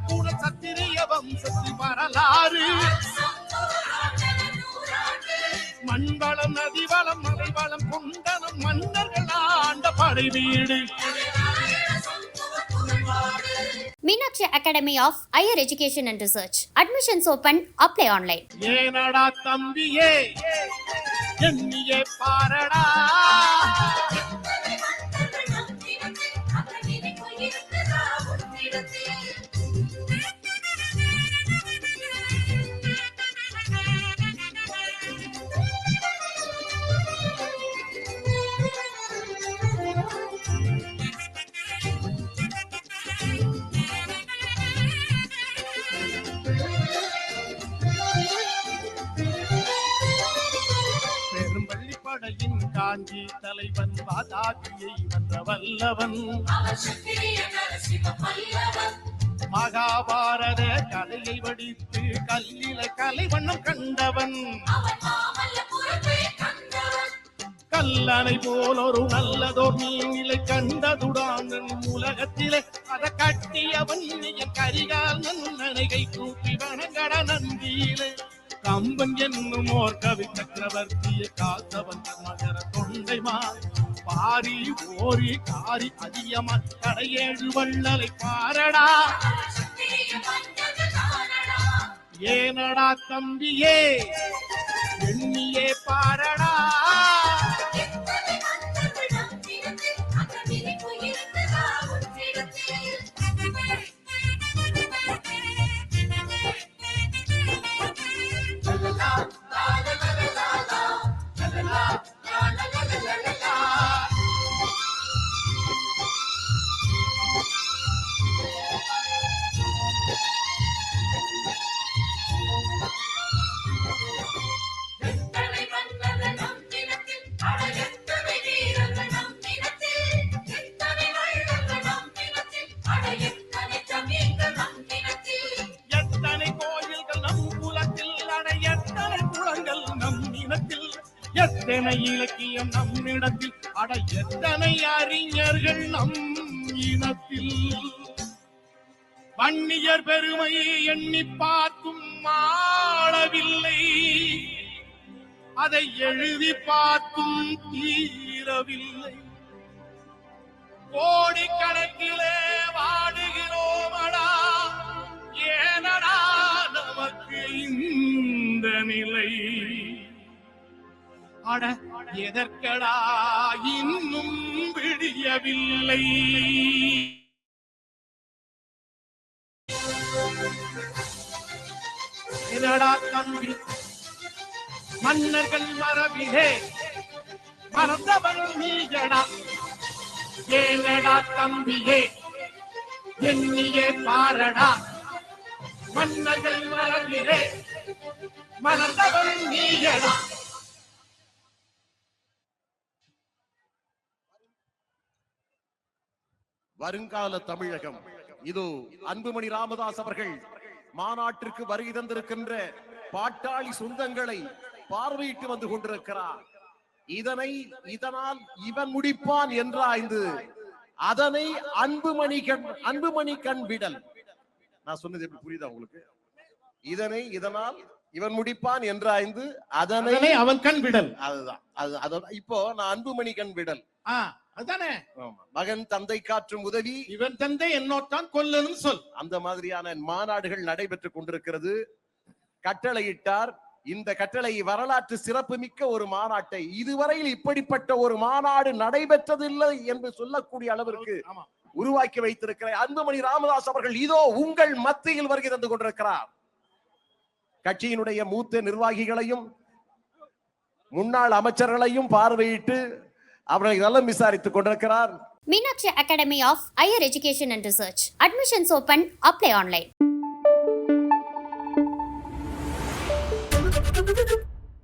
போர் சத்திரிய வம்சத்து வரலாறு. மண்வளம் நதிவளம் மலைவளம் கொண்டனம் மன்னர்கள் ஆண்ட படை வீடு. Meenakshi Academy of Higher Education and Research. Admissions open. Apply online. ஏனடா தம்பியே எண்ணியே பாரடா. காஞ்சி தலைவன் வாதாபியை வென்ற வல்லவன். மகாபாரத கலையை வடித்து கல்லில கலைவண்ணம் கண்டவன். கல்லணை போல் ஒரு நல்லதோர் நீலை கண்டதுடான் உலகத்திலே அதை கட்டியவன் என் கரிகால் நன்னனை கை கூப்பி வணங்கட நந்தியிலே. கம்பன் என்னும் ஓர் கவி சக்கரவர்த்தியை காத்தவன் மகர தொண்டைமா பாரி ஓரி காரி அதியமா கடையேழு வள்ளலை பாரடா. ஏனடா தம்பியே எண்ணியே பாரடா. எத்தனை இலக்கியம் நம்மிடத்தில் அட எத்தனை அறிஞர்கள் நம் இனத்தில். வன்னியர் பெருமையை எண்ணி பார்க்கும் மாளவில்லை, அதை எழுதி பார்க்கும் தீரவில்லை. கோடிக்கணக்கிலே வாடுகிறோமடா, ஏனடா நமக்கு இந்த நிலை. அட எதற்கடா இன்னும் விடியவில்லை. என்னடா தம்பி மன்னர்கள் மரபிலே மறந்தவன் நீயடா. ஏனடா தம்பியே எண்ணியே பாரடா. மன்னர்கள் மரபிலே மறந்தவன் நீயடா. வருங்கால தமிழகம் இது அன்புமணி ராமதாஸ் அவர்கள் மாநாட்டிற்கு வருகை தந்திருக்கின்ற பாட்டாளி சொந்தங்களை பார்வையிட்டு வந்து கொண்டிருக்கிறார். இதனால் இவன் முடிப்பான் என்றாய்ந்து அதனை அன்புமணி கண் விடல். நான் சொன்னது எப்படி புரியுதா உங்களுக்கு? இதனால் இவன் முடிப்பான் என்றாய்ந்து அதனை அவன் கண் விடல். அதுதான் இப்போ நான் அன்புமணி கண் விடல். அதானே மகன் தந்தை காற்றும் உதவி இவன் தந்தை என்னோட்டான் கொல்லனும் சொல். அந்த மாதிரியான மாநாடுகள் நடைபெற்றுக் கொண்டிருக்கிறது. கட்டளையிட்டார். இந்த கட்டளை வரலாற்று சிறப்பு மிக்க ஒரு மாநாட்டை இதுவரையில் இப்படிப்பட்ட ஒரு மாநாடு நடைபெற்றதில்லை என்று சொல்லக்கூடிய அளவிற்கு உருவாக்கி வைத்திருக்கிற அன்புமணி ராமதாஸ் அவர்கள் இதோ உங்கள் மத்தியில் வருகை தந்து கொண்டிருக்கிறார். கட்சியினுடைய மூத்த நிர்வாகிகளையும் முன்னாள் அமைச்சர்களையும் பார்வையிட்டு அவர்களை நலம் விசாரித்துக் கொண்டிருக்கிறார். Meenakshi Academy of Higher Education and Research. Admissions open. Apply online.